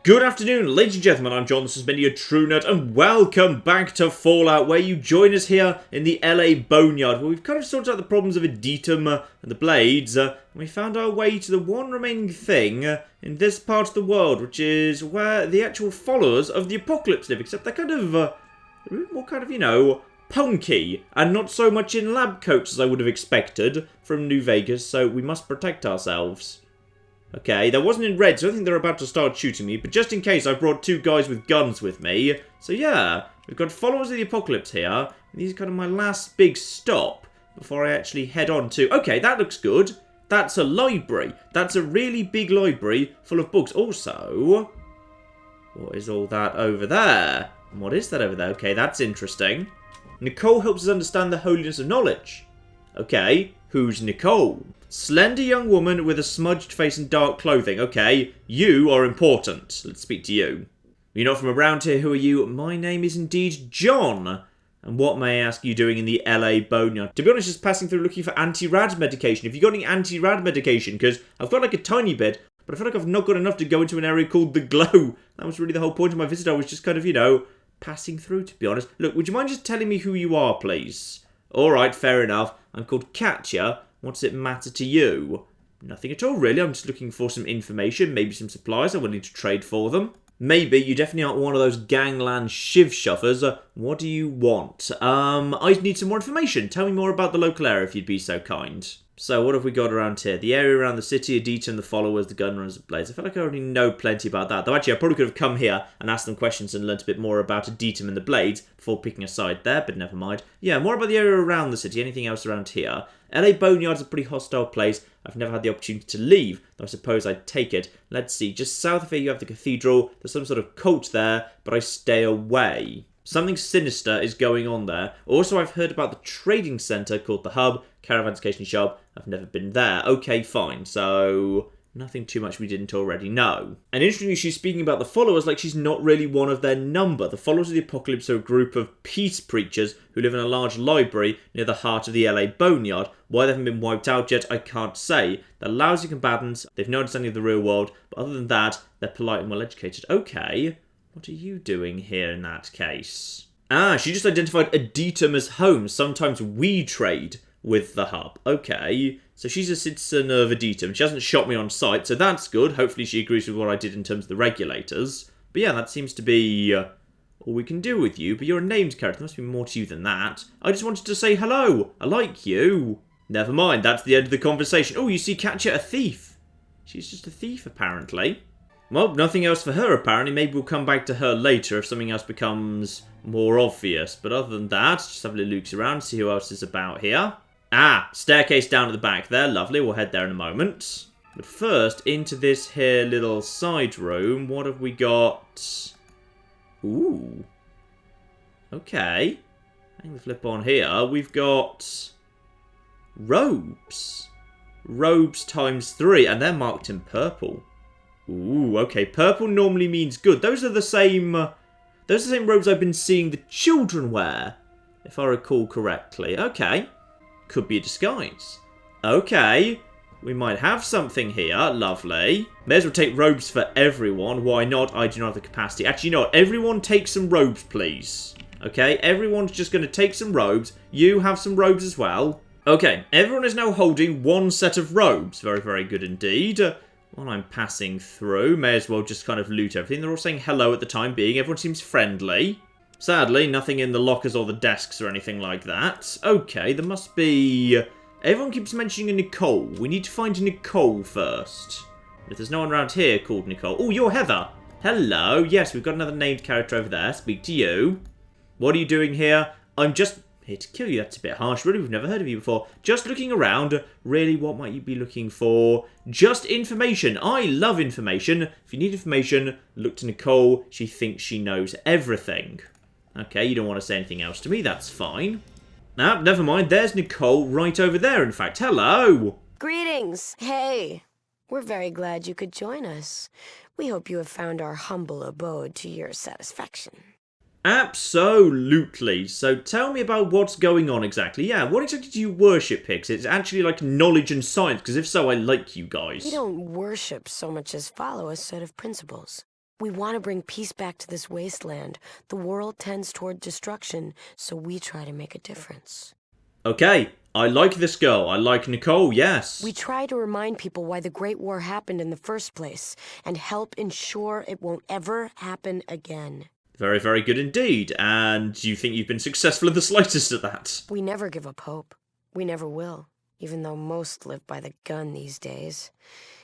Good afternoon, ladies and gentlemen, I'm John, this has been your True Nerd, and welcome back to Fallout, where you join us here in the LA Boneyard, where we've kind of sorted out the problems of Editum and the Blades, and we found our way to the one remaining thing in this part of the world, which is where the actual followers of the Apocalypse live, except they're kind of, more kind of, you know, punky, and not so much in lab coats as I would have expected from New Vegas, so we must protect ourselves. Okay, that wasn't in red, so I think they're about to start shooting me, but just in case, I've brought two guys with guns with me. So yeah, we've got followers of the Apocalypse here, and these are kind of my last big stop before I actually head on to... Okay, that looks good. That's a library. That's a really big library full of books. Also, what is all that over there? And what is that over there? Okay, that's interesting. Nicole helps us understand the holiness of knowledge. Okay, who's Nicole? Slender young woman with a smudged face and dark clothing. Okay, you are important. Let's speak to you. You're not from around here, who are you? My name is indeed John. And what, may I ask, you doing in the LA Boneyard? To be honest, just passing through looking for anti-rad medication. Have you got any anti-rad medication? Because I've got like a tiny bit, but I feel like I've not got enough to go into an area called the Glow. That was really the whole point of my visit. I was just kind of, you know, passing through, to be honest. Look, would you mind just telling me who you are, please? Alright, fair enough. I'm called Katya. What does it matter to you? Nothing at all, really. I'm just looking for some information, maybe some supplies. I'm willing to trade for them. Maybe. You definitely aren't one of those gangland shiv shuffers. What do you want? I need some more information. Tell me more about the local area, if you'd be so kind. So, what have we got around here? The area around the city, Editum, the followers, the gunrunners, the blades. I feel like I already know plenty about that. Though actually, I probably could have come here and asked them questions and learnt a bit more about Editum and the blades before picking a side there, but never mind. Yeah, more about the area around the city. Anything else around here? LA Boneyard's a pretty hostile place. I've never had the opportunity to leave, though I suppose I'd take it. Let's see, just south of here you have the Cathedral. There's some sort of cult there, but I stay away. Something sinister is going on there. Also, I've heard about the trading centre called the Hub, Caravan Station Shop. I've never been there. Okay, fine. So, nothing too much we didn't already know. And interestingly, she's speaking about the followers like she's not really one of their number. The followers of the Apocalypse are a group of peace preachers who live in a large library near the heart of the LA Boneyard. Why they haven't been wiped out yet, I can't say. They're lousy combatants, they've no understanding of the real world, but other than that, they're polite and well educated. Okay. What are you doing here in that case? Ah, she just identified Editum as home. Sometimes we trade with the Hub. Okay, so she's a citizen of Editum. She hasn't shot me on sight, so that's good. Hopefully she agrees with what I did in terms of the regulators. But yeah, that seems to be all we can do with you. But you're a named character. There must be more to you than that. I just wanted to say hello. I like you. Never mind, that's the end of the conversation. Oh, you see Katya, a thief. She's just a thief, apparently. Well, nothing else for her, apparently. Maybe we'll come back to her later if something else becomes more obvious. But other than that, just have a little looks around, see who else is about here. Ah, staircase down at the back there. Lovely, we'll head there in a moment. But first, into this here little side room. What have we got? Ooh. Okay. Hang the flip on here. We've got robes. Robes times 3, and they're marked in purple. Ooh, okay. Purple normally means good. Those are the same robes I've been seeing the children wear, if I recall correctly. Okay. Could be a disguise. Okay. We might have something here. Lovely. May as well take robes for everyone. Why not? I do not have the capacity. Actually, you know what? Everyone take some robes, please. Okay? Everyone's just going to take some robes. You have some robes as well. Okay. Everyone is now holding one set of robes. Very, very good indeed. While I'm passing through, may as well just kind of loot everything. They're all saying hello at the time being. Everyone seems friendly. Sadly, nothing in the lockers or the desks or anything like that. Okay, there must be... Everyone keeps mentioning a Nicole. We need to find a Nicole first. If there's no one around here called Nicole... Oh, you're Heather. Hello. Yes, we've got another named character over there. Speak to you. What are you doing here? I'm just... Here to kill you, that's a bit harsh. Really, we've never heard of you before. Just looking around. Really, what might you be looking for? Just information. I love information. If you need information, look to Nicole. She thinks she knows everything. Okay, you don't want to say anything else to me. That's fine. Ah, never mind. There's Nicole right over there, in fact. Hello. Greetings. Hey. We're very glad you could join us. We hope you have found our humble abode to your satisfaction. Absolutely. So tell me about what's going on exactly. Yeah, what exactly do you worship here? 'Cause it's actually like knowledge and science, because if so, I like you guys. We don't worship so much as follow a set of principles. We want to bring peace back to this wasteland. The world tends toward destruction, so we try to make a difference. Okay, I like this girl. I like Nicole, yes. We try to remind people why the Great War happened in the first place, and help ensure it won't ever happen again. Very, very good indeed. And you think you've been successful in the slightest at that? We never give up hope. We never will, even though most live by the gun these days.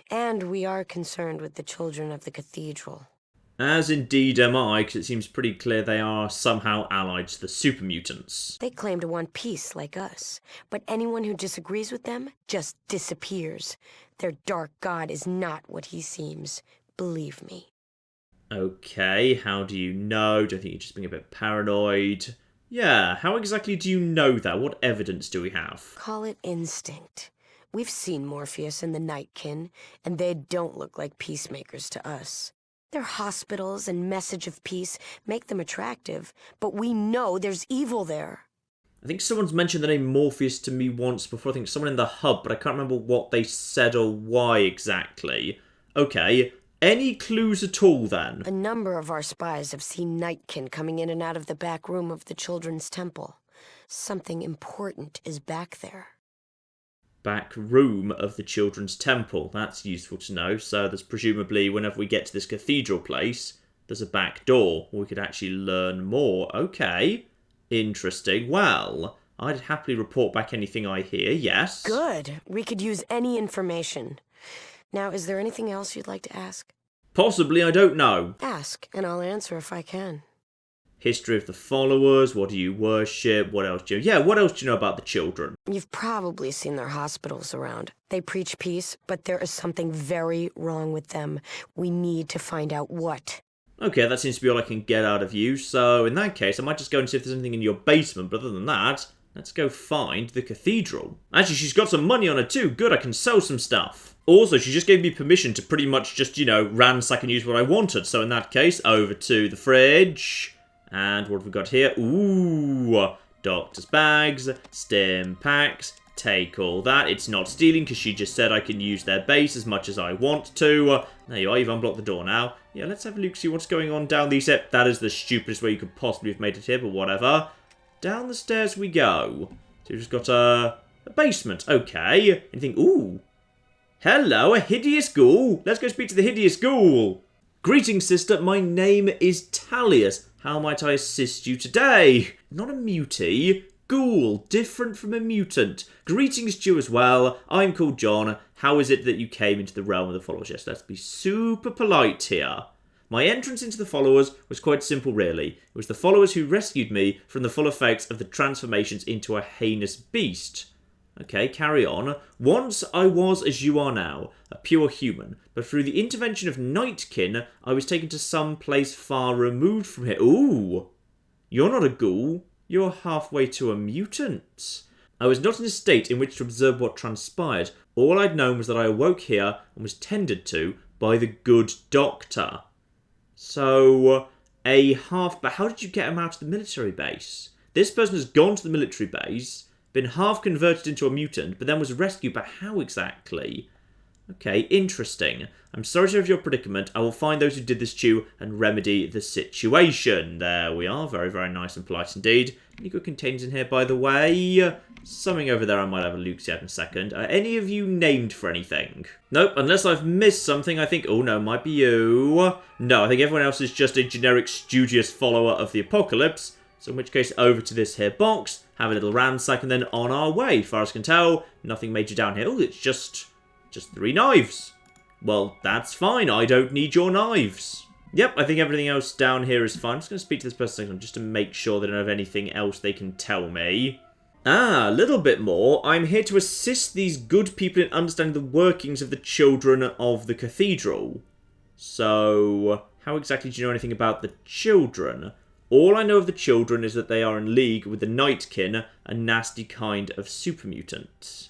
And we are concerned with the children of the Cathedral. As indeed am I, because it seems pretty clear they are somehow allied to the super mutants. They claim to want peace like us, but anyone who disagrees with them just disappears. Their dark god is not what he seems, believe me. Okay, how do you know? Do you think you're just being a bit paranoid? Yeah, how exactly do you know that? What evidence do we have? Call it instinct. We've seen Morpheus and the Nightkin, and they don't look like peacemakers to us. Their hospitals and message of peace make them attractive, but we know there's evil there. I think someone's mentioned the name Morpheus to me once before. I think someone in the hub, but I can't remember what they said or why exactly. Okay, any clues at all then? A number of our spies have seen Nightkin coming in and out of the back room of the Children's Temple. Something important is back there. Back room of the Children's Temple. That's useful to know. So there's presumably, whenever we get to this cathedral place, there's a back door where we could actually learn more. Okay, interesting. Well, I'd happily report back anything I hear, yes. Good. We could use any information. Now, is there anything else you'd like to ask? Possibly, I don't know. Ask, and I'll answer if I can. History of the followers, what do you worship, what else do you... Yeah, what else do you know about the children? You've probably seen their hospitals around. They preach peace, but there is something very wrong with them. We need to find out what. Okay, that seems to be all I can get out of you, so in that case, I might just go and see if there's anything in your basement, but other than that, let's go find the cathedral. Actually, she's got some money on her too. Good, I can sell some stuff. Also, she just gave me permission to pretty much just, ransack and use what I wanted. So in that case, over to the fridge. And what have we got here? Ooh, doctor's bags, stim packs, take all that. It's not stealing because she just said I can use their base as much as I want to. There you are, you've unblocked the door now. Yeah, let's have a look, see what's going on down these steps. That is the stupidest way you could possibly have made it here, but whatever. Down the stairs we go. So we've just got a basement. Okay. Anything? Ooh. Hello, a hideous ghoul. Let's go speak to the hideous ghoul. Greetings, sister. My name is Talius. How might I assist you today? Not a mutie. Ghoul, different from a mutant. Greetings to you as well. I'm called John. How is it that you came into the realm of the followers? Yes, let's be super polite here. My entrance into the followers was quite simple, really. It was the followers who rescued me from the full effects of the transformations into a heinous beast. Okay, carry on. Once I was as you are now, a pure human, but through the intervention of Nightkin, I was taken to some place far removed from here. Ooh, you're not a ghoul. You're halfway to a mutant. I was not in a state in which to observe what transpired. All I'd known was that I awoke here and was tended to by the good doctor. So, but how did you get him out of the military base? This person has gone to the military base, been half converted into a mutant, but then was rescued, but how exactly? Okay, interesting. I'm sorry to have your predicament. I will find those who did this to you and remedy the situation. There we are. Very, very nice and polite indeed. Any good containers in here, by the way? Something over there I might have a look at in a second. Are any of you named for anything? Nope, unless I've missed something, I think... Oh, no, might be you. No, I think everyone else is just a generic studious follower of the apocalypse. So in which case, over to this here box, have a little ransack, and then on our way. As far as I can tell, nothing major down here. Oh, it's just 3 knives. Well, that's fine. I don't need your knives. Yep, I think everything else down here is fine. I'm just going to speak to this person just to make sure they don't have anything else they can tell me. Ah, a little bit more. I'm here to assist these good people in understanding the workings of the children of the cathedral. So, how exactly do you know anything about the children? All I know of the children is that they are in league with the Nightkin, a nasty kind of super mutant.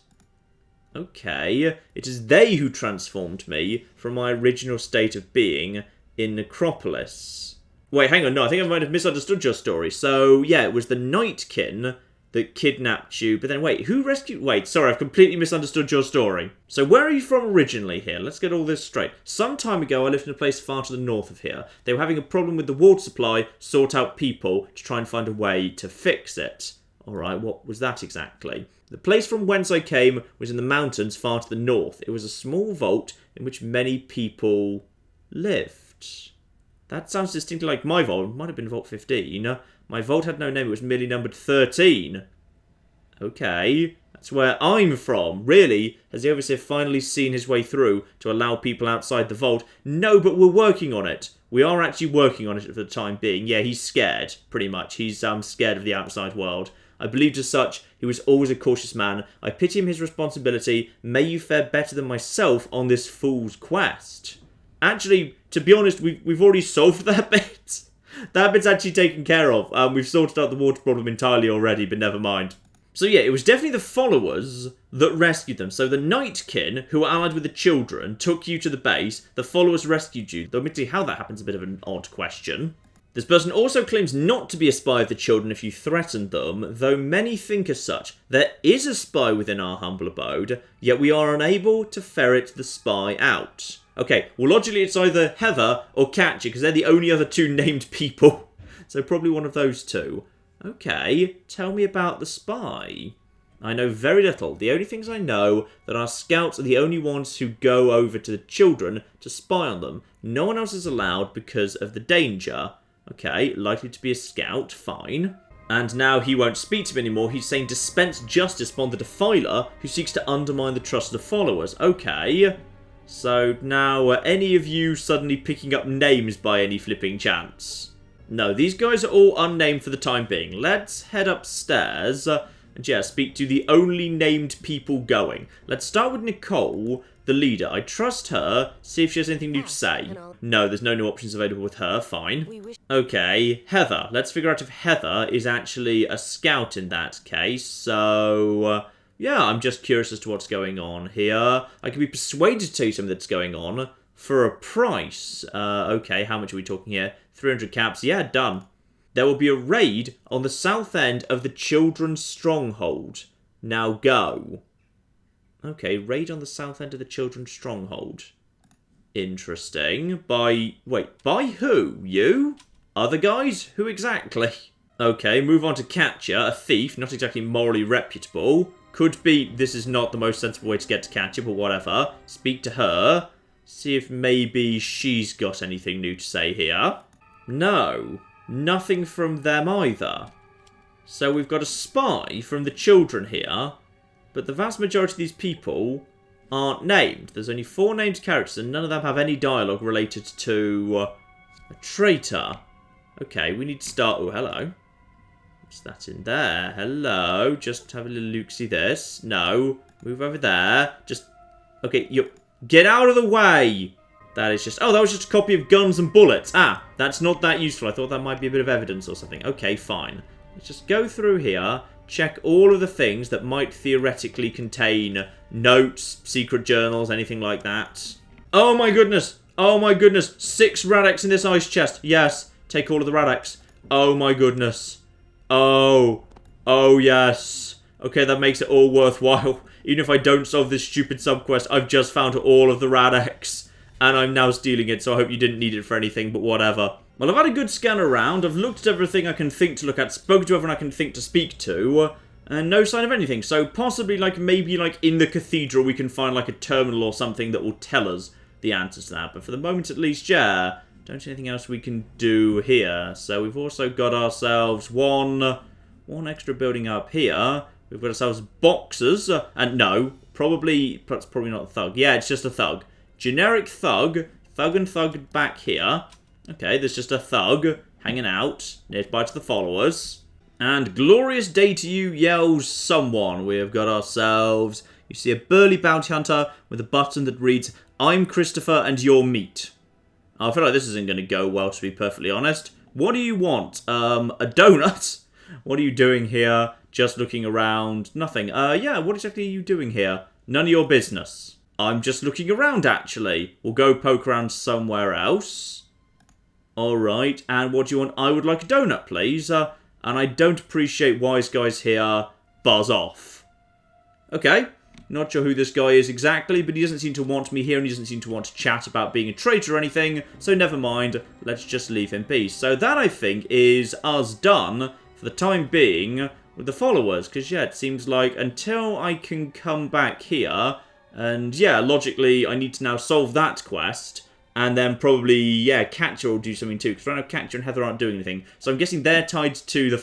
Okay, it is they who transformed me from my original state of being in Necropolis. Wait, hang on, no, I think I might have misunderstood your story. So, yeah, it was the Nightkin that kidnapped you. But then, wait, who rescued... Wait, sorry, I've completely misunderstood your story. So where are you from originally here? Let's get all this straight. Some time ago, I lived in a place far to the north of here. They were having a problem with the water supply, sought out people to try and find a way to fix it. All right, what was that exactly? The place from whence I came was in the mountains far to the north. It was a small vault in which many people lived. That sounds distinctly like my vault. It might have been Vault 15. My vault had no name. It was merely numbered 13. Okay, that's where I'm from. Really? Has the Overseer finally seen his way through to allow people outside the vault? No, but we're working on it. We are actually working on it for the time being. Yeah, he's scared, pretty much. He's scared of the outside world. I believed as such, he was always a cautious man. I pity him his responsibility. May you fare better than myself on this fool's quest. Actually, to be honest, we've already solved that bit. That bit's actually taken care of. We've sorted out the water problem entirely already, but never mind. So yeah, it was definitely the followers that rescued them. So the Nightkin, who were allied with the children, took you to the base. The followers rescued you. Though admittedly how that happens is a bit of an odd question. This person also claims not to be a spy of the children if you threaten them, though many think as such. There is a spy within our humble abode, yet we are unable to ferret the spy out. Okay, well logically it's either Heather or Katja, because they're the only other two named people. So probably one of those two. Okay, tell me about the spy. I know very little. The only things I know that our scouts are the only ones who go over to the children to spy on them. No one else is allowed because of the danger. Okay, likely to be a scout, fine. And now he won't speak to me anymore. He's saying dispense justice upon the defiler who seeks to undermine the trust of the followers. Okay. So now, any of you suddenly picking up names by any flipping chance? No, these guys are all unnamed for the time being. Let's head upstairs and yeah, speak to the only named people going. Let's start with Nicole, the leader. I trust her. See if she has anything new to say. No, there's no new options available with her. Fine. Okay, Heather. Let's figure out if Heather is actually a scout in that case. So... yeah, I'm just curious as to what's going on here. I can be persuaded to tell you something that's going on for a price. Okay, how much are we talking here? 300 caps. Yeah, done. There will be a raid on the south end of the Children's Stronghold. Now go. Okay, raid on the south end of the Children's Stronghold. Interesting. By... wait, by who? You? Other guys? Who exactly? Okay, move on to Katja, a thief, not exactly morally reputable. Could be this is not the most sensible way to get to Katja, but whatever. Speak to her. See if maybe she's got anything new to say here. No. Nothing from them either. So we've got a spy from the children here, but the vast majority of these people aren't named. There's only 4 named characters and none of them have any dialogue related to a traitor. Okay, we need to start... oh, hello. What's that in there? Hello. Just have a little look-see this. No. Move over there. Just... okay, you... get out of the way! That is just... oh, that was just a copy of Guns and Bullets. Ah, that's not that useful. I thought that might be a bit of evidence or something. Okay, fine. Let's just go through here, check all of the things that might theoretically contain notes, secret journals, anything like that. Oh my goodness! Oh my goodness! 6 Radex in this ice chest. Yes, take all of the Radex. Oh my goodness. Oh. Oh yes. Okay, that makes it all worthwhile. Even if I don't solve this stupid subquest, I've just found all of the Radex. And I'm now stealing it, so I hope you didn't need it for anything, but whatever. Well, I've had a good scan around. I've looked at everything I can think to look at, spoken to everyone I can think to speak to, and no sign of anything. So possibly, like, maybe, like, in the Cathedral we can find, like, a terminal or something that will tell us the answers to that. But for the moment, at least, yeah, don't see anything else we can do here. So we've also got ourselves one extra building up here. We've got ourselves boxes, and no, that's probably not a thug. Yeah, it's just a thug. Generic thug. Thug and thug back here. Okay, there's just a thug hanging out nearby to the followers. And glorious day to you, yells someone. We have got ourselves... you see a burly bounty hunter with a button that reads, I'm Christopher and you're meat. I feel like this isn't going to go well, to be perfectly honest. What do you want? A donut? What are you doing here? Just looking around? Nothing. Yeah, what exactly are you doing here? None of your business. I'm just looking around, actually. We'll go poke around somewhere else. Alright, and what do you want? I would like a donut, please. and I don't appreciate wise guys here. Buzz off. Okay, not sure who this guy is exactly, but he doesn't seem to want me here, and he doesn't seem to want to chat about being a traitor or anything, so never mind, let's just leave him in peace. So that, I think, is us done, for the time being, with the followers, because, yeah, it seems like until I can come back here, and, yeah, logically, I need to now solve that quest, and then probably, yeah, Catcher will do something too, because right now Catcher and Heather aren't doing anything. So I'm guessing they're tied to the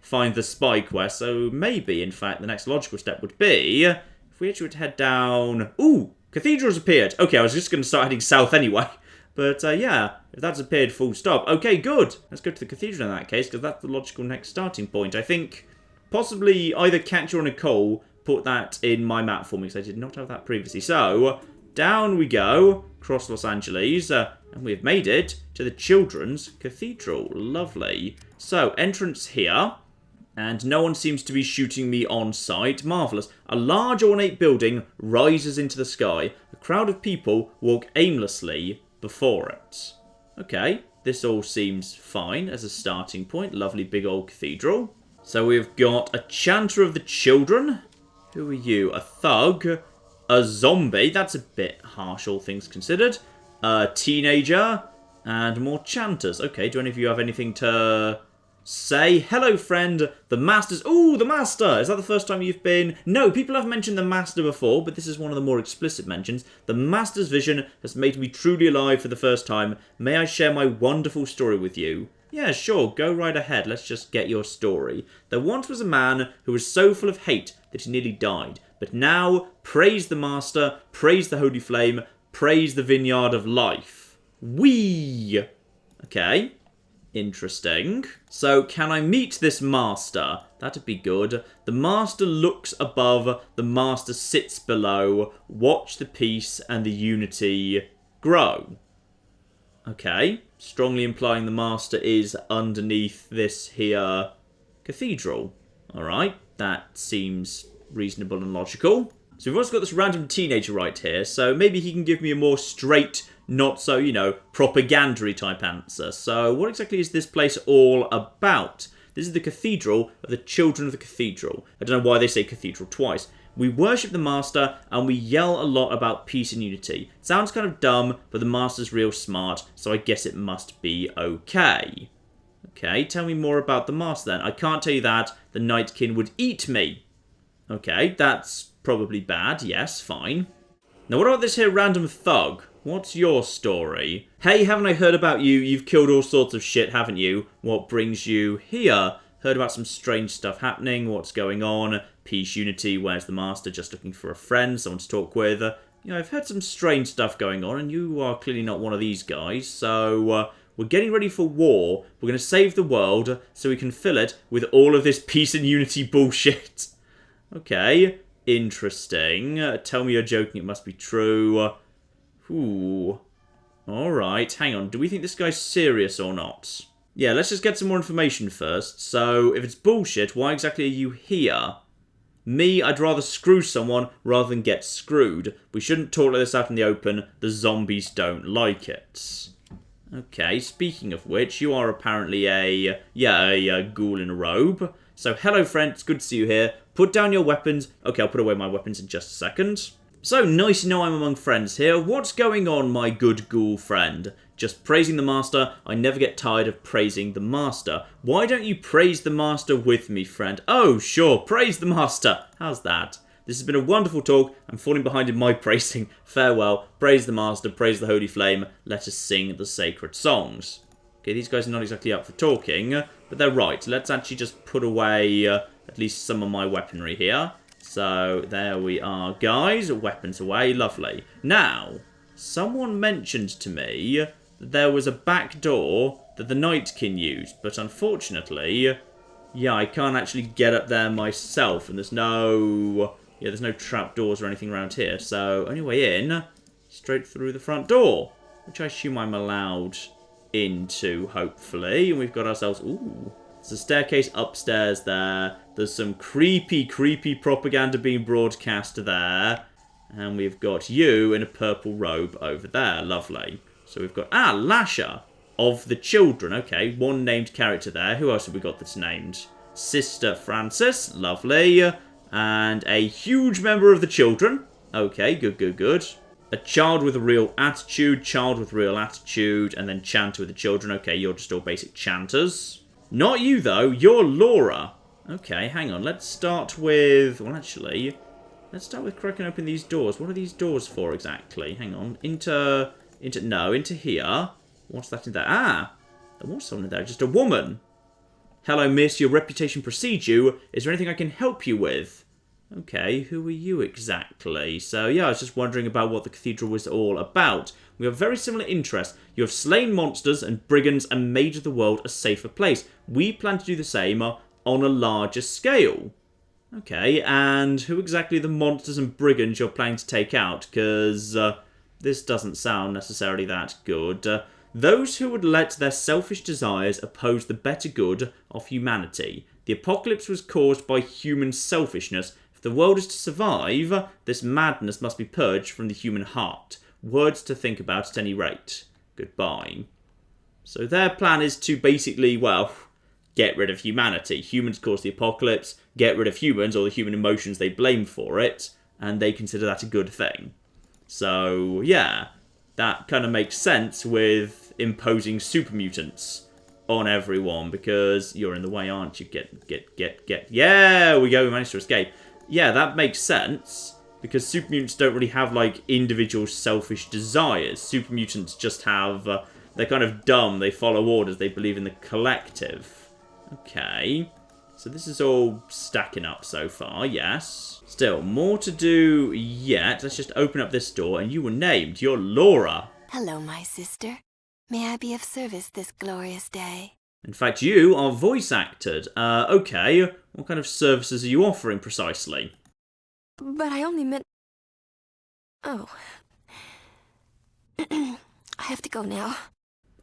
find the spy quest, so maybe, in fact, the next logical step would be, if we actually were to head down... Ooh, Cathedral's appeared. Okay, I was just going to start heading south anyway. But, yeah, if that's appeared full stop. Okay, good. Let's go to the Cathedral in that case, because that's the logical next starting point. I think possibly either Catcher or Nicole put that in my map for me, because I did not have that previously. So, down we go, across Los Angeles, and we have made it to the Children's Cathedral. Lovely. So, entrance here. And no one seems to be shooting me on sight. Marvellous. A large ornate building rises into the sky. A crowd of people walk aimlessly before it. Okay, this all seems fine as a starting point. Lovely big old cathedral. So we've got a chanter of the children. Who are you? A thug. A zombie. That's a bit harsh, all things considered. A teenager. And more chanters. Okay, do any of you have anything to... say? Hello, friend. The Master's... Ooh, the Master! Is that the first time you've been... No, people have mentioned the Master before, but this is one of the more explicit mentions. The Master's vision has made me truly alive for the first time. May I share my wonderful story with you? Yeah, sure. Go right ahead. Let's just get your story. There once was a man who was so full of hate that he nearly died. But now, praise the Master, praise the Holy Flame, praise the Vineyard of Life. Whee! Okay. Interesting. So, can I meet this Master? That'd be good. The Master looks above, the Master sits below. Watch the peace and the unity grow. Okay. Strongly implying the Master is underneath this here cathedral. Alright. That seems reasonable and logical. So we've also got this random teenager right here, so maybe he can give me a more straight, not so, you know, propagandary type answer. So what exactly is this place all about? This is the Cathedral of the Children of the Cathedral. I don't know why they say cathedral twice. We worship the Master, and we yell a lot about peace and unity. It sounds kind of dumb, but the Master's real smart, so I guess it must be okay. Okay, tell me more about the Master then. I can't tell you that. The Nightkin would eat me. Okay, that's probably bad. Yes, fine. Now, what about this here random thug? What's your story? Hey, haven't I heard about you? You've killed all sorts of shit, haven't you? What brings you here? Heard about some strange stuff happening. What's going on? Peace, unity. Where's the Master? Just looking for a friend, someone to talk with. You know, I've heard some strange stuff going on, and you are clearly not one of these guys. So, we're getting ready for war. We're going to save the world so we can fill it with all of this peace and unity bullshit. Okay, interesting. Tell me you're joking, it must be true. Ooh. Alright, hang on. Do we think this guy's serious or not? Yeah, let's just get some more information first. So, if it's bullshit, why exactly are you here? Me, I'd rather screw someone rather than get screwed. We shouldn't talk like this out in the open. The zombies don't like it. Okay, speaking of which, you are apparently a ghoul in a robe. So, hello friend, it's good to see you here. Put down your weapons. Okay, I'll put away my weapons in just a second. So, nice to know I'm among friends here. What's going on, my good ghoul friend? Just praising the Master. I never get tired of praising the Master. Why don't you praise the Master with me, friend? Oh, sure, praise the Master. How's that? This has been a wonderful talk. I'm falling behind in my praising. Farewell. Praise the Master. Praise the Holy Flame. Let us sing the sacred songs. Okay, these guys are not exactly up for talking, but they're right. Let's actually just put away at least some of my weaponry here. So, there we are, guys. Weapons away. Lovely. Now, someone mentioned to me that there was a back door that the Nightkin used, but unfortunately, yeah, I can't actually get up there myself, and there's no trapdoors or anything around here, so only way in, straight through the front door, which I assume I'm allowed into, hopefully, and we've got ourselves, ooh, there's a staircase upstairs there, there's some creepy, creepy propaganda being broadcast there, and we've got you in a purple robe over there, lovely. So we've got, Lasher. of the children. Okay, one named character there. Who else have we got that's named? Sister Frances, lovely. And a huge member of the children. Okay, good, good, good. A child with a real attitude, and then chanter with the children. Okay, you're just all basic chanters. Not you, though. You're Laura. Okay, hang on. Let's start with... Well, actually, let's start with cracking open these doors. What are these doors for exactly? Hang on. Into here. What's that in there? Ah! There was someone in there. Just a woman. Hello, miss. Your reputation precedes you. Is there anything I can help you with? Okay, who are you exactly? So, yeah, I was just wondering about what the cathedral was all about. We have very similar interests. You have slain monsters and brigands and made the world a safer place. We plan to do the same on a larger scale. Okay, and who exactly are the monsters and brigands you're planning to take out? Because this doesn't sound necessarily that good. Those who would let their selfish desires oppose the better good of humanity. The apocalypse was caused by human selfishness. If the world is to survive, this madness must be purged from the human heart. Words to think about at any rate. Goodbye. So their plan is to basically, well, get rid of humanity. Humans cause the apocalypse, get rid of humans, or the human emotions they blame for it, and they consider that a good thing. So, yeah, that kind of makes sense with imposing super mutants on everyone, because you're in the way, aren't you? Get. Yeah, we go, we managed to escape. Yeah, that makes sense, because super mutants don't really have, like, individual selfish desires. Super mutants just have, they're kind of dumb, they follow orders, they believe in the collective. Okay, so this is all stacking up so far, yes. Still, more to do yet. Let's just open up this door, and you were named. You're Laura. Hello, my sister. May I be of service this glorious day? In fact, you are voice acted. Okay, what kind of services are you offering precisely? But I only meant... Oh. I have to go now.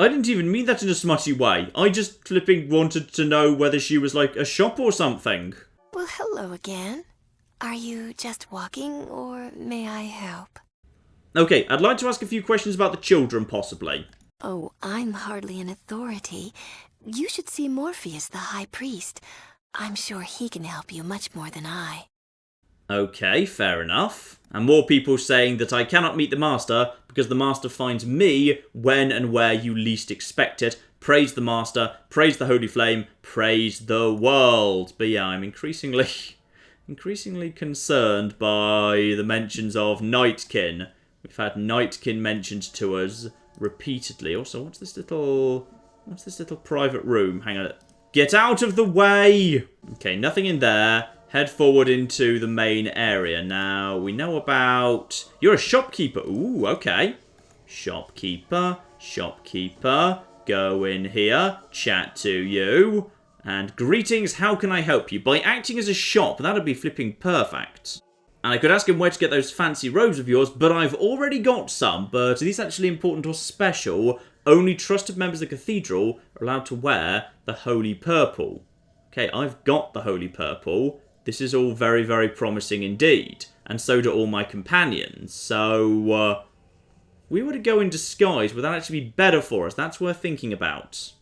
I didn't even mean that in a smutty way. I just flipping wanted to know whether she was like a shop or something. Well, hello again. Are you just walking, or may I help? Okay, I'd like to ask a few questions about the children, possibly. Oh, I'm hardly an authority. You should see Morpheus, the High Priest. I'm sure he can help you much more than I. Okay, fair enough. And more people saying that I cannot meet the Master because the Master finds me when and where you least expect it. Praise the Master, praise the Holy Flame, praise the world. But yeah, I'm increasingly concerned by the mentions of Nightkin. We've had Nightkin mentioned to us repeatedly. Also, what's this little private room? Hang on. Get out of the way! Okay, nothing in there. Head forward into the main area. Now, we know about... You're a shopkeeper. Ooh, okay. Shopkeeper. Go in here. Chat to you. And greetings, how can I help you? By acting as a shop, that'd be flipping perfect. And I could ask him where to get those fancy robes of yours, but I've already got some. But are these actually important or special? Only trusted members of the Cathedral are allowed to wear the Holy Purple. Okay, I've got the Holy Purple. This is all very, very promising indeed. And so do all my companions. So, we were to go in disguise, would that actually be better for us? That's worth thinking about.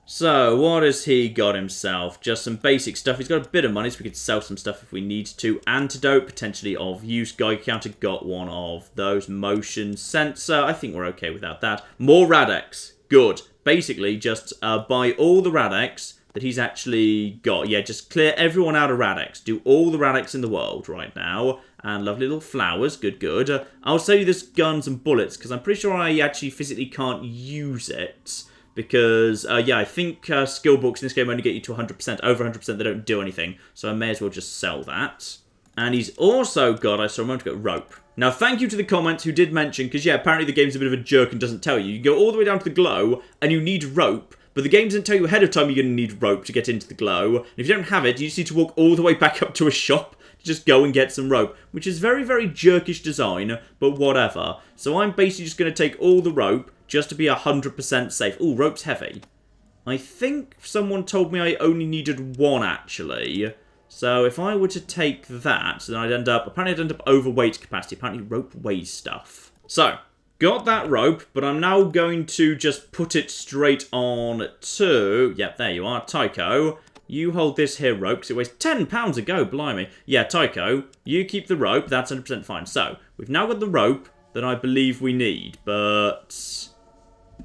So, what has he got himself? Just some basic stuff. He's got a bit of money, so we could sell some stuff if we need to. Antidote, potentially of use. Geiger counter, got one of those. Motion sensor, I think we're okay without that. More Radex, good. Basically, just buy all the Radex that he's actually got. Yeah, just clear everyone out of Radex. Do all the Radex in the world right now. And lovely little flowers, good. I'll sell you this guns and bullets, because I'm pretty sure I actually physically can't use it. Because, yeah, I think skill books in this game only get you to 100%. Over 100%, they don't do anything. So I may as well just sell that. And he's also got, I saw a moment ago, rope. Now, thank you to the comments who did mention, because, yeah, apparently the game's a bit of a jerk and doesn't tell you. You go all the way down to the glow, and you need rope. But the game doesn't tell you ahead of time you're going to need rope to get into the glow. And if you don't have it, you just need to walk all the way back up to a shop to just go and get some rope. Which is very, very jerkish design, but whatever. So I'm basically just going to take all the rope just to be 100% safe. Ooh, rope's heavy. I think someone told me I only needed one, actually. So if I were to take that, then apparently I'd end up overweight capacity. Apparently rope weighs stuff. So, got that rope, but I'm now going to just put it straight on to... Yep, there you are, Tycho. You hold this here rope, because it weighs 10 pounds a go, blimey. Yeah, Tycho, you keep the rope, that's 100% fine. So, we've now got the rope that I believe we need, but...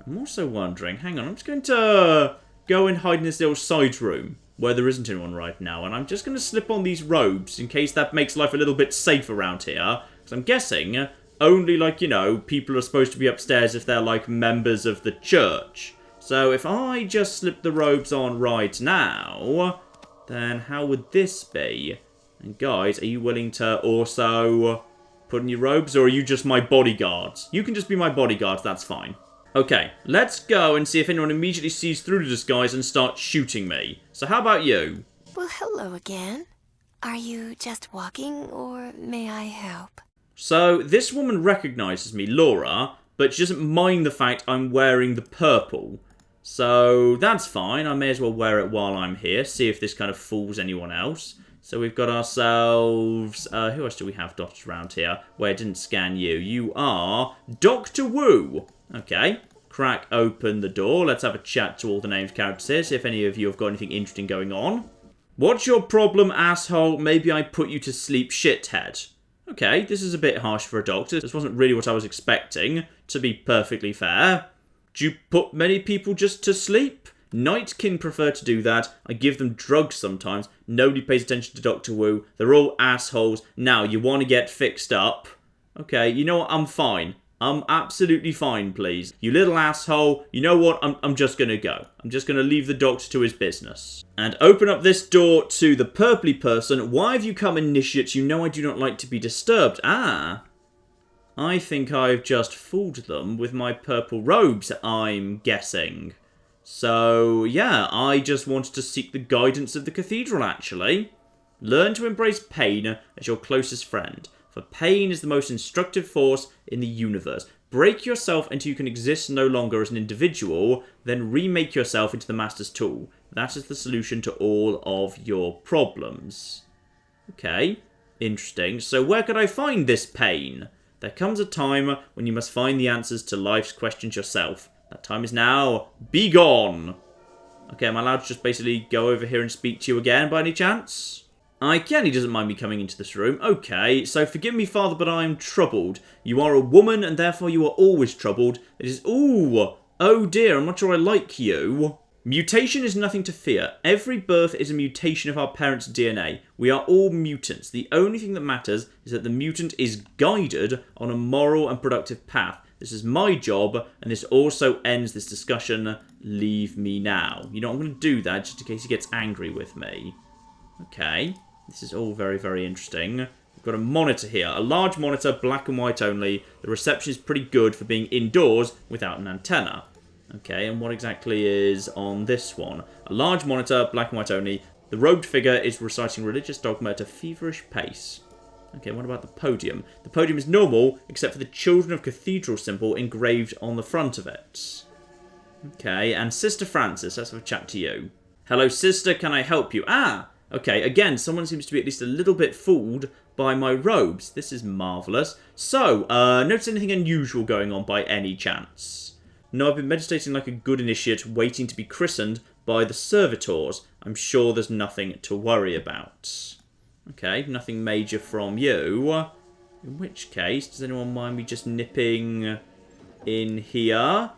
I'm also wondering, hang on, I'm just going to go and hide in this little side room where there isn't anyone right now, and I'm just going to slip on these robes in case that makes life a little bit safe around here, because I'm guessing only, like, you know, people are supposed to be upstairs if they're, like, members of the church. So if I just slip the robes on right now, then how would this be? And guys, are you willing to also put on your robes, or are you just my bodyguards? You can just be my bodyguards, that's fine. Okay, let's go and see if anyone immediately sees through the disguise and starts shooting me. So how about you? Well, hello again. Are you just walking, or may I help? So, this woman recognises me, Laura, but she doesn't mind the fact I'm wearing the purple. So, that's fine. I may as well wear it while I'm here, see if this kind of fools anyone else. So, we've got ourselves... who else do we have dotted around here? Where I didn't scan you. You are Dr. Wu. Okay, crack open the door. Let's have a chat to all the named characters here, see if any of you have got anything interesting going on. What's your problem, asshole? Maybe I put you to sleep, shithead. Okay, this is a bit harsh for a doctor. This wasn't really what I was expecting, to be perfectly fair. Do you put many people just to sleep? Nightkin prefer to do that. I give them drugs sometimes. Nobody pays attention to Dr. Wu. They're all assholes. Now, you want to get fixed up? Okay, you know what? I'm fine. I'm absolutely fine, please. You little asshole. You know what? I'm just going to go. I'm just going to leave the doctor to his business. And open up this door to the purpley person. Why have you come, initiate? You know I do not like to be disturbed. Ah. I think I've just fooled them with my purple robes, I'm guessing. So, yeah, I just wanted to seek the guidance of the cathedral, actually. Learn to embrace pain as your closest friend. For pain is the most instructive force in the universe. Break yourself until you can exist no longer as an individual, then remake yourself into the master's tool. That is the solution to all of your problems. Okay, interesting. So where could I find this pain? There comes a time when you must find the answers to life's questions yourself. That time is now. Be gone! Okay, am I allowed to just basically go over here and speak to you again by any chance? I can, he doesn't mind me coming into this room. Okay, so forgive me, Father, but I am troubled. You are a woman, and therefore you are always troubled. It is... Ooh! Oh dear, I'm not sure I like you. Mutation is nothing to fear. Every birth is a mutation of our parents' DNA. We are all mutants. The only thing that matters is that the mutant is guided on a moral and productive path. This is my job, and this also ends this discussion. Leave me now. You know, I'm going to do that just in case he gets angry with me. Okay. This is all very, very interesting. We've got a monitor here. A large monitor, black and white only. The reception is pretty good for being indoors without an antenna. Okay, and what exactly is on this one? A large monitor, black and white only. The robed figure is reciting religious dogma at a feverish pace. Okay, what about the podium? The podium is normal, except for the Children of Cathedral symbol engraved on the front of it. Okay, and Sister Francis, let's have a chat to you. Hello, sister, can I help you? Ah! Okay, again, someone seems to be at least a little bit fooled by my robes. This is marvellous. So, notice anything unusual going on by any chance? No, I've been meditating like a good initiate, waiting to be christened by the servitors. I'm sure there's nothing to worry about. Okay, nothing major from you. In which case, does anyone mind me just nipping in here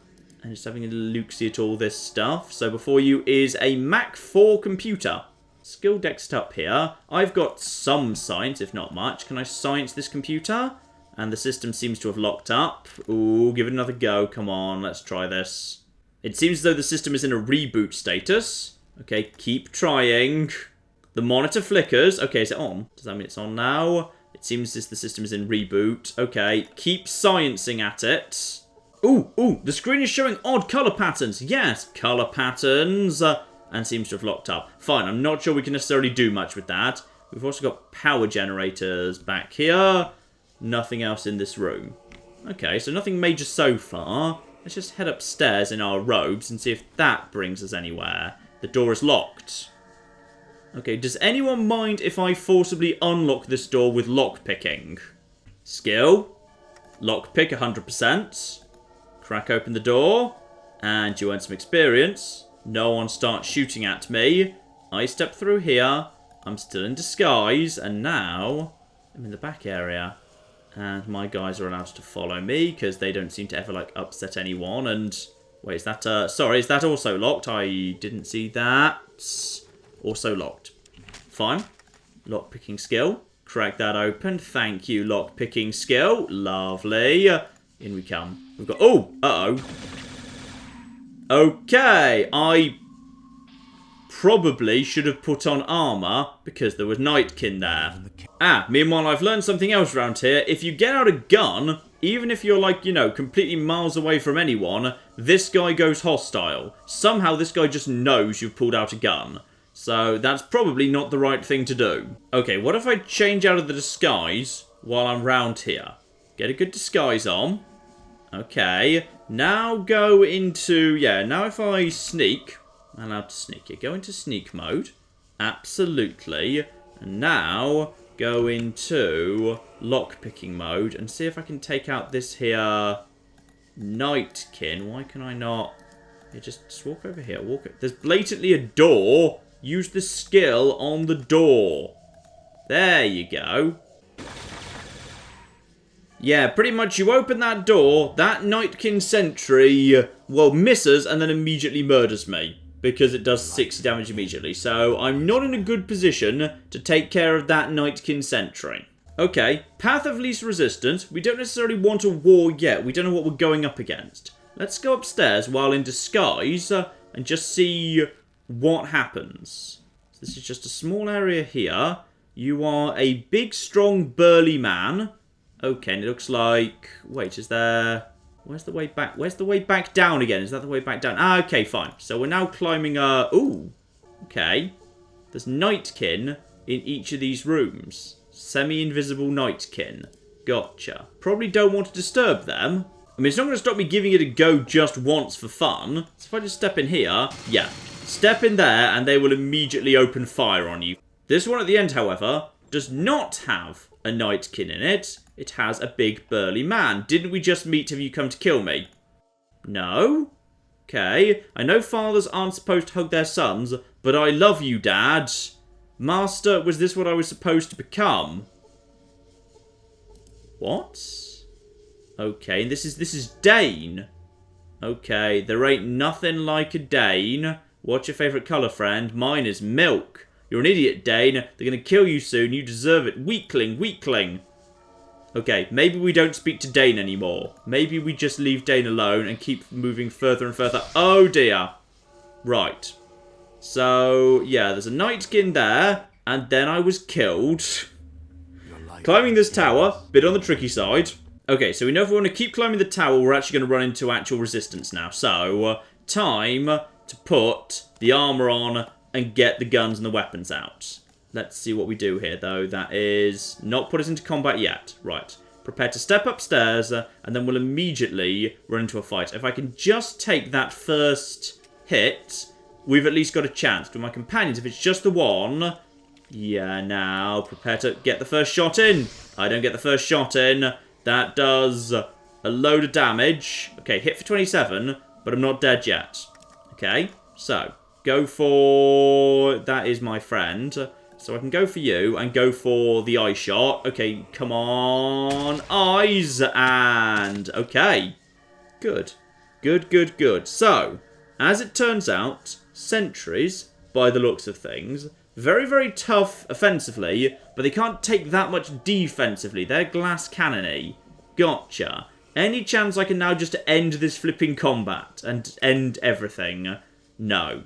and just having a look-see at all this stuff? So before you is a Mac 4 computer. Skill desktop here. I've got some science, if not much. Can I science this computer? And the system seems to have locked up. Ooh, give it another go. Come on, let's try this. It seems as though the system is in a reboot status. Okay, keep trying. The monitor flickers. Okay, is it on? Does that mean it's on now? It seems as the system is in reboot. Okay, keep sciencing at it. Ooh, the screen is showing odd colour patterns. Yes, colour patterns. And seems to have locked up. Fine, I'm not sure we can necessarily do much with that. We've also got power generators back here. Nothing else in this room. Okay, so nothing major so far. Let's just head upstairs in our robes and see if that brings us anywhere. The door is locked. Okay, does anyone mind if I forcibly unlock this door with lockpicking? Skill? Lockpick 100%. Crack open the door. And you earn some experience. No one starts shooting at me. I step through here. I'm still in disguise. And now I'm in the back area. And my guys are allowed to follow me because they don't seem to ever, like, upset anyone. And, wait, is that, sorry, is that also locked? I didn't see that. Also locked. Fine. Lockpicking skill. Crack that open. Thank you, lockpicking skill. Lovely. In we come. We've got, oh, uh-oh. Okay, I probably should have put on armour because there was Nightkin there. Meanwhile, I've learned something else around here. If you get out a gun, even if you're, like, you know, completely miles away from anyone, this guy goes hostile. Somehow this guy just knows you've pulled out a gun. So that's probably not the right thing to do. Okay, what if I change out of the disguise while I'm round here? Get a good disguise on. Okay, now go into, yeah, now if I sneak, I'm allowed to sneak it. Go into sneak mode. Absolutely. And now go into lockpicking mode and see if I can take out this here Nightkin. Why can I not? Yeah, just walk over here. There's blatantly a door. Use the skill on the door. There you go. Yeah, pretty much you open that door, that Nightkin sentry, well, misses and then immediately murders me. Because it does 60 damage immediately. So I'm not in a good position to take care of that Nightkin sentry. Okay, path of least resistance. We don't necessarily want a war yet. We don't know what we're going up against. Let's go upstairs while in disguise and just see what happens. So this is just a small area here. You are a big, strong, burly man. Okay, and it looks like... Wait, is there... Where's the way back? Where's the way back down again? Is that the way back down? Ah, okay, fine. So we're now climbing ooh. Okay. There's Nightkin in each of these rooms. Semi-invisible Nightkin. Gotcha. Probably don't want to disturb them. I mean, it's not going to stop me giving it a go just once for fun. So if I just step in here, yeah. Step in there and they will immediately open fire on you. This one at the end, however, does not have a Nightkin in it. It has a big burly man. Didn't we just meet Have You Come to Kill Me? No? Okay. I know fathers aren't supposed to hug their sons, but I love you, Dad. Master, was this what I was supposed to become? What? Okay, this is Dane. Okay, there ain't nothing like a Dane. What's your favourite colour, friend? Mine is milk. You're an idiot, Dane. They're going to kill you soon. You deserve it. Weakling, weakling. Okay, maybe we don't speak to Dane anymore. Maybe we just leave Dane alone and keep moving further and further. Oh, dear. Right. So, yeah, there's a Nightkin there. And then I was killed. Climbing this tower. Bit on the tricky side. Okay, so we know if we want to keep climbing the tower, we're actually going to run into actual resistance now. So, time to put the armour on and get the guns and the weapons out. Let's see what we do here, though. That is not put us into combat yet. Right. Prepare to step upstairs, and then we'll immediately run into a fight. If I can just take that first hit, we've at least got a chance. With my companions, if it's just the one... Yeah, now, prepare to get the first shot in. I don't get the first shot in. That does a load of damage. Okay, hit for 27, but I'm not dead yet. Okay, so, go for... That is my friend. So I can go for you and go for the eye shot. Okay, come on. Eyes. And... Okay. Good. Good, good, good. So, as it turns out, sentries, by the looks of things, very, very tough offensively, but they can't take that much defensively. They're glass cannony. Gotcha. Any chance I can now just end this flipping combat and end everything? No.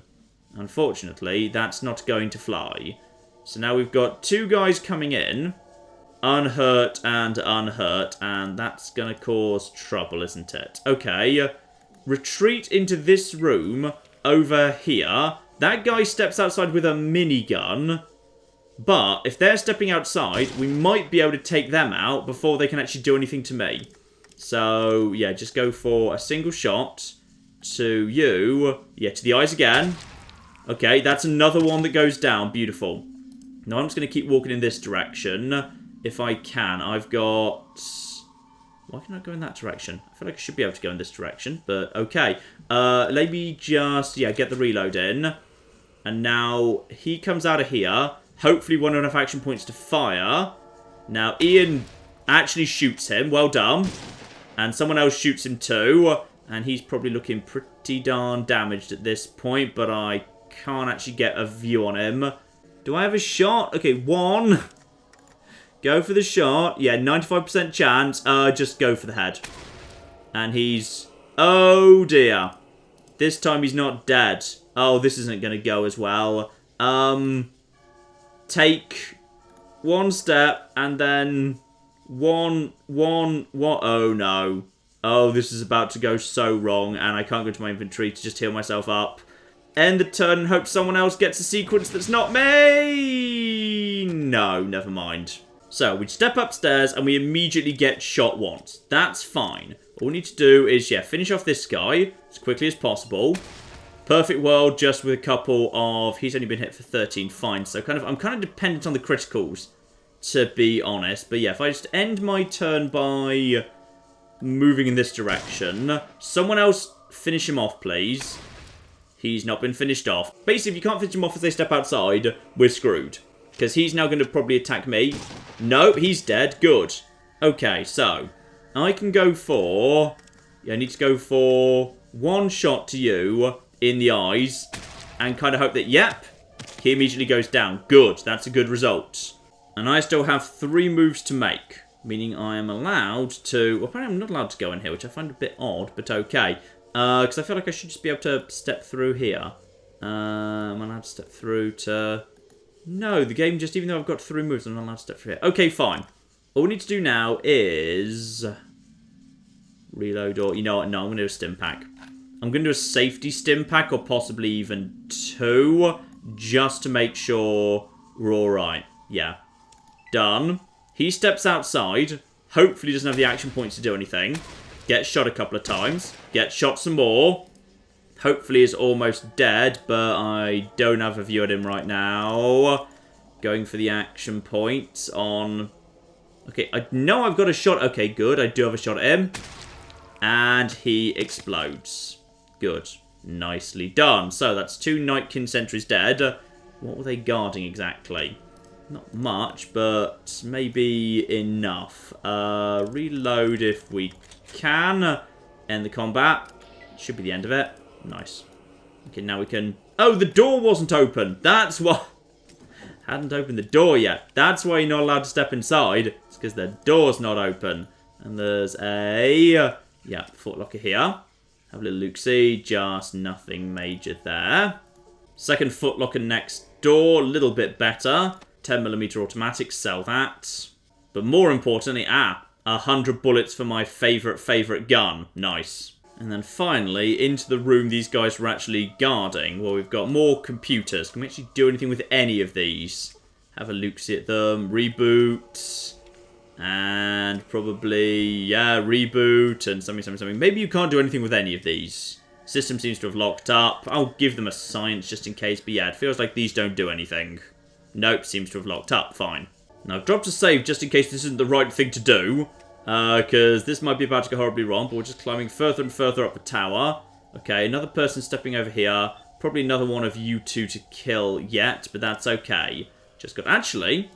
Unfortunately, that's not going to fly. So now we've got two guys coming in, unhurt, and that's going to cause trouble, isn't it? Okay, retreat into this room over here. That guy steps outside with a minigun, but if they're stepping outside, we might be able to take them out before they can actually do anything to me. So, yeah, just go for a single shot to you. Yeah, to the eyes again. Okay, that's another one that goes down. Beautiful. Now I'm just going to keep walking in this direction, if I can. I've got... Why can I go in that direction? I feel like I should be able to go in this direction, but okay. Let me just, yeah, get the reload in. And now he comes out of here. Hopefully one enough action points to fire. Now Ian actually shoots him. Well done. And someone else shoots him too. And he's probably looking pretty darn damaged at this point, but I can't actually get a view on him. Do I have a shot? Okay, one. Go for the shot. Yeah, 95% chance. Just go for the head. And he's... Oh, dear. This time he's not dead. Oh, this isn't going to go as well. Take one step and then one. Oh, no. Oh, this is about to go so wrong, and I can't go to my inventory to just heal myself up. End the turn and hope someone else gets a sequence that's not me! No, never mind. So, we step upstairs and we immediately get shot once. That's fine. All we need to do is, yeah, finish off this guy as quickly as possible. Perfect world, just with a couple of... He's only been hit for 13, fine. So, I'm kind of dependent on the criticals, to be honest. But yeah, if I just end my turn by... moving in this direction. Someone else finish him off, please. He's not been finished off. Basically, if you can't finish him off as they step outside, we're screwed. Because he's now going to probably attack me. Nope, he's dead. Good. Okay, so I can go for... Yeah, I need to go for one shot to you in the eyes. And kind of hope that, yep, he immediately goes down. Good, that's a good result. And I still have 3 moves to make. Meaning I am allowed to... Well, apparently I'm not allowed to go in here, which I find a bit odd, but okay. Because I feel like I should just be able to step through here. I'm allowed to step through to... No, the game just... Even though I've got 3 moves, I'm not allowed to step through here. Okay, fine. All we need to do now is... Reload or... You know what? No, I'm going to do a stim pack. I'm going to do a safety stim pack, or possibly even 2. Just to make sure we're alright. Yeah. Done. He steps outside, hopefully doesn't have the action points to do anything. Gets shot a couple of times. Gets shot some more. Hopefully is almost dead, but I don't have a view at him right now. Going for the action points on... Okay, I know I've got a shot. Okay, good. I do have a shot at him. And he explodes. Good. Nicely done. So that's 2 Nightkin sentries dead. What were they guarding exactly? Not much, but maybe enough. Reload if we can. End the combat. Should be the end of it. Nice. Okay, now we can... Oh, the door wasn't open. That's what... Hadn't opened the door yet. That's why you're not allowed to step inside. It's because the door's not open. And there's a... Yeah, footlocker here. Have a little look-see. Just nothing major there. Second footlocker next door. A little bit better. 10mm automatic, sell that. But more importantly, 100 bullets for my favourite gun. Nice. And then finally, into the room these guys were actually guarding. Well, we've got more computers. Can we actually do anything with any of these? Have a look-see at them. Reboot. And probably, yeah, reboot and something. Maybe you can't do anything with any of these. System seems to have locked up. I'll give them a science just in case. But yeah, it feels like these don't do anything. Nope, seems to have locked up. Fine. Now, I've dropped a save just in case this isn't the right thing to do. Because this might be about to go horribly wrong, but we're just climbing further and further up the tower. Okay, another person stepping over here. Probably another one of you two to kill yet, but that's okay. Just got... Actually,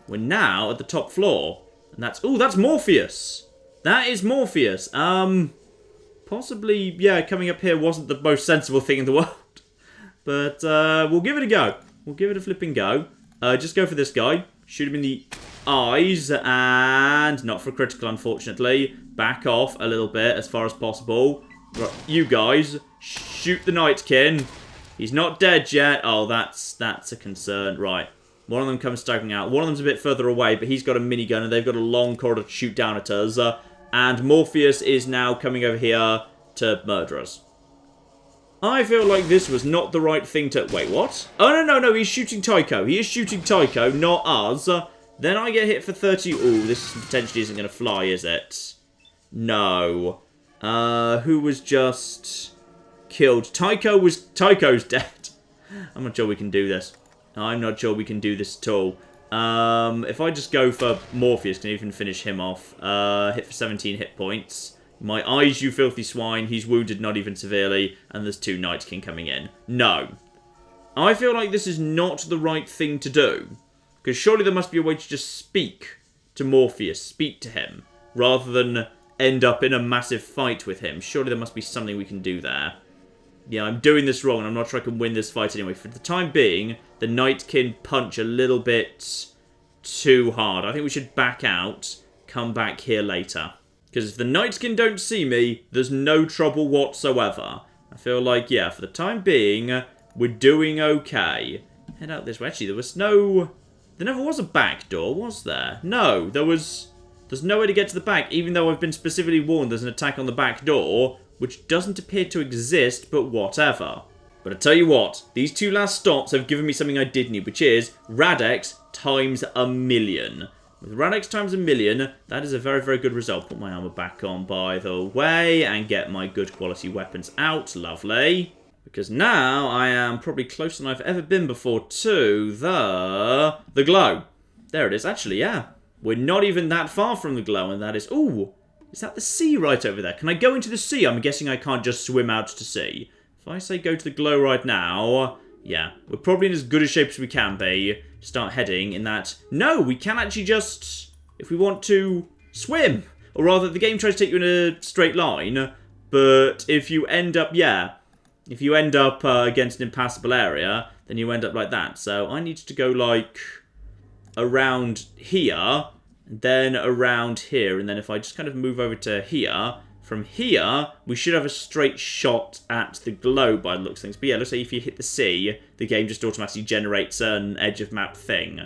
we're now at the top floor. And that's... Oh, that's Morpheus! That is Morpheus. Possibly, yeah, coming up here wasn't the most sensible thing in the world. But, we'll give it a go. We'll give it a flipping go. Just go for this guy. Shoot him in the eyes. And not for critical, unfortunately. Back off a little bit as far as possible. Right, you guys. Shoot the Nightkin. He's not dead yet. Oh, that's a concern. Right. One of them comes staggering out. One of them's a bit further away, but he's got a minigun and they've got a long corridor to shoot down at us. And Morpheus is now coming over here to murder us. I feel like this was not the right thing to... Wait, what? Oh, no, he's shooting Tycho. He is shooting Tycho, not us. Then I get hit for 30... Ooh, this potentially isn't going to fly, is it? No. Who was just killed? Tycho's dead. I'm not sure we can do this. I'm not sure we can do this at all. If I just go for Morpheus, can even finish him off. Hit for 17 hit points. My eyes, you filthy swine. He's wounded, not even severely. And there's 2 Night King coming in. No. I feel like this is not the right thing to do. Because surely there must be a way to just speak to Morpheus. Speak to him. Rather than end up in a massive fight with him. Surely there must be something we can do there. Yeah, I'm doing this wrong, and I'm not sure I can win this fight anyway. For the time being, the Night King punch a little bit too hard. I think we should back out, come back here later. Because if the Night King don't see me, there's no trouble whatsoever. I feel like, yeah, for the time being, we're doing okay. Head out this way. Actually, there was no... There never was a back door, was there? No, there's no way to get to the back, even though I've been specifically warned there's an attack on the back door, which doesn't appear to exist, but whatever. But I tell you what, these 2 last stops have given me something I did need, which is Rad-X times 1,000,000. With Rad-X times 1,000,000, that is a very, very good result. Put my armor back on, by the way, and get my good quality weapons out. Lovely. Because now I am probably closer than I've ever been before to the glow. There it is. Actually, yeah. We're not even that far from the glow, and that is... Ooh, is that the sea right over there? Can I go into the sea? I'm guessing I can't just swim out to sea. If I say go to the glow right now... Yeah, we're probably in as good a shape as we can be. Start heading in that... No, we can actually just, if we want to, swim. Or rather, the game tries to take you in a straight line. But if you end up, yeah... If you end up against an impassable area, then you end up like that. So I need to go, like, around here, and then around here. And then if I just kind of move over to here... From here, we should have a straight shot at the glow by the looks of things. But yeah, let's say if you hit the sea, the game just automatically generates an edge of map thing.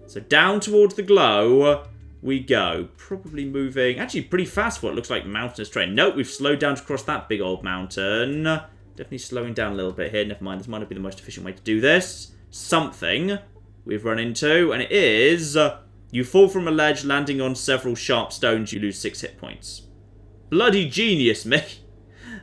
So down towards the glow we go. Probably moving, actually pretty fast for what looks like mountainous terrain. Nope, we've slowed down to cross that big old mountain. Definitely slowing down a little bit here. Never mind, this might not be the most efficient way to do this. Something we've run into, and it is... you fall from a ledge, landing on several sharp stones, you lose 6 hit points. Bloody genius, me.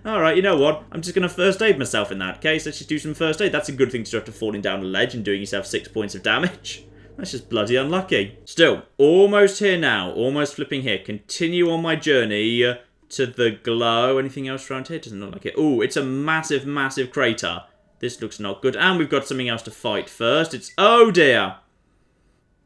Alright, you know what? I'm just going to first aid myself in that case. Let's just do some first aid. That's a good thing to do after falling down a ledge and doing yourself 6 points of damage. That's just bloody unlucky. Still, almost here now. Almost flipping here. Continue on my journey to the glow. Anything else around here? Doesn't look like it. Ooh, it's a massive, massive crater. This looks not good. And we've got something else to fight first. It's... Oh, dear.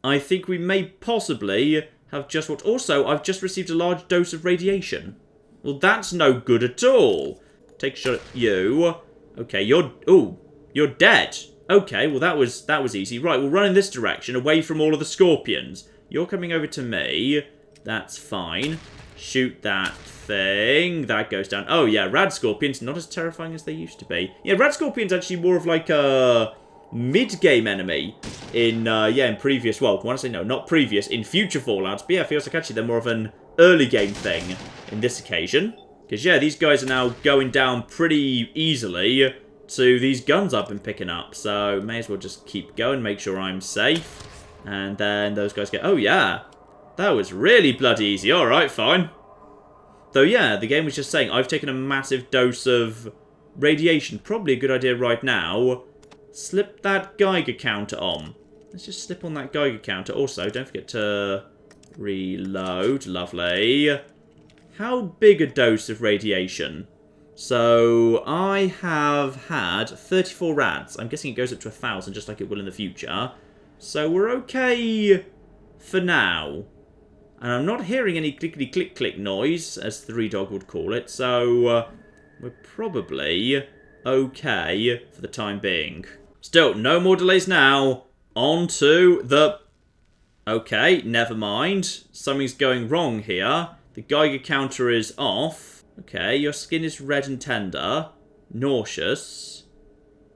I think we may possibly have just what... Also, I've just received a large dose of radiation. Well, that's no good at all. Take a shot at you. Okay, you're... Ooh, you're dead. Okay, well, that was easy. Right, we'll run in this direction, away from all of the scorpions. You're coming over to me. That's fine. Shoot that thing. That goes down. Oh, yeah, Radscorpions, not as terrifying as they used to be. Yeah, Radscorpions actually more of like a mid-game enemy in, in previous... Well, when I say no, not previous, in future Fallouts. But yeah, it feels like actually they're more of an early game thing in this occasion. Because, yeah, these guys are now going down pretty easily to these guns I've been picking up. So, may as well just keep going, make sure I'm safe. And then those guys get... Oh, yeah. That was really bloody easy. Alright, fine. Though, yeah, the game was just saying, I've taken a massive dose of radiation. Probably a good idea right now. Slip that Geiger counter on. Let's just slip on that Geiger counter. Also, don't forget to... reload. Lovely. How big a dose of radiation? So, I have had 34 rads. I'm guessing it goes up to 1,000, just like it will in the future. So, we're okay for now. And I'm not hearing any clickety-click-click noise, as Three Dog would call it. So, we're probably okay for the time being. Still, no more delays now. On to the... Okay, never mind. Something's going wrong here. The Geiger counter is off. Okay, your skin is red and tender. Nauseous.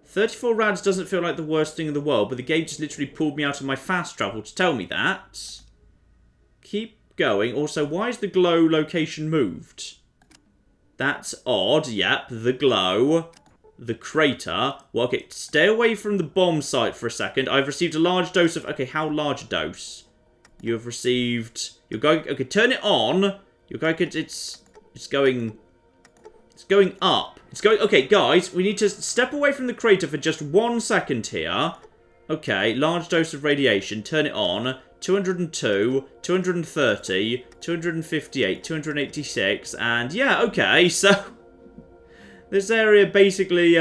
34 rads doesn't feel like the worst thing in the world, but the game just literally pulled me out of my fast travel to tell me that. Keep going. Also, why is the glow location moved? That's odd. Yep, the glow. The crater. Well, okay, stay away from the bomb site for a second. I've received a large dose of... Okay, how large a dose? You have received... Your Geiger... Okay, turn it on. Your Geiger... It's going... It's going up. It's going... Okay, guys, we need to step away from the crater for just 1 second here. Okay, large dose of radiation. Turn it on. 202, 230, 258, 286, and yeah, okay, so this area basically,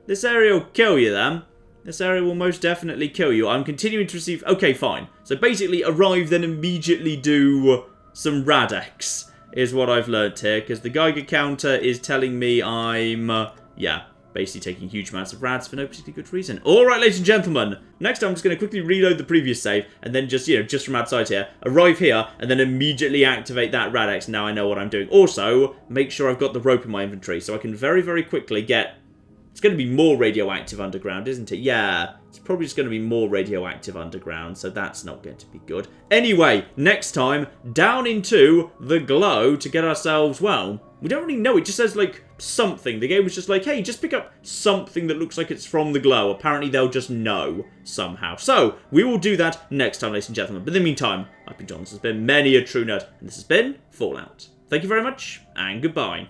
this area will kill you then. This area will most definitely kill you. I'm continuing to receive, okay, fine. So basically arrive, then immediately do some Rad-X is what I've learnt here, because the Geiger counter is telling me I'm, yeah, basically taking huge amounts of rads for no particularly good reason. Alright, ladies and gentlemen, next I'm just going to quickly reload the previous save, and then just, just from outside here, arrive here, and then immediately activate that Rad-X. Now I know what I'm doing. Also, make sure I've got the rope in my inventory, so I can very, very quickly get... It's going to be more radioactive underground, isn't it? Yeah, it's probably just going to be more radioactive underground, so that's not going to be good. Anyway, next time, down into the glow to get ourselves, well, we don't really know. It just says, like, something. The game was just like, hey, just pick up something that looks like it's from the glow. Apparently, they'll just know somehow. So, we will do that next time, ladies and gentlemen. But in the meantime, I've been John. This has been many a true nerd, and this has been Fallout. Thank you very much, and goodbye.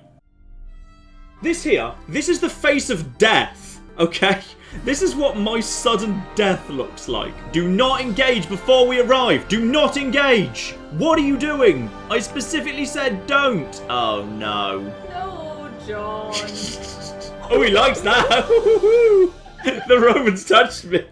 This is the face of death, okay? This is what my sudden death looks like. Do not engage before we arrive. Do not engage. What are you doing? I specifically said don't. Oh, no. No, John. Oh, he likes that. The Romans touched me.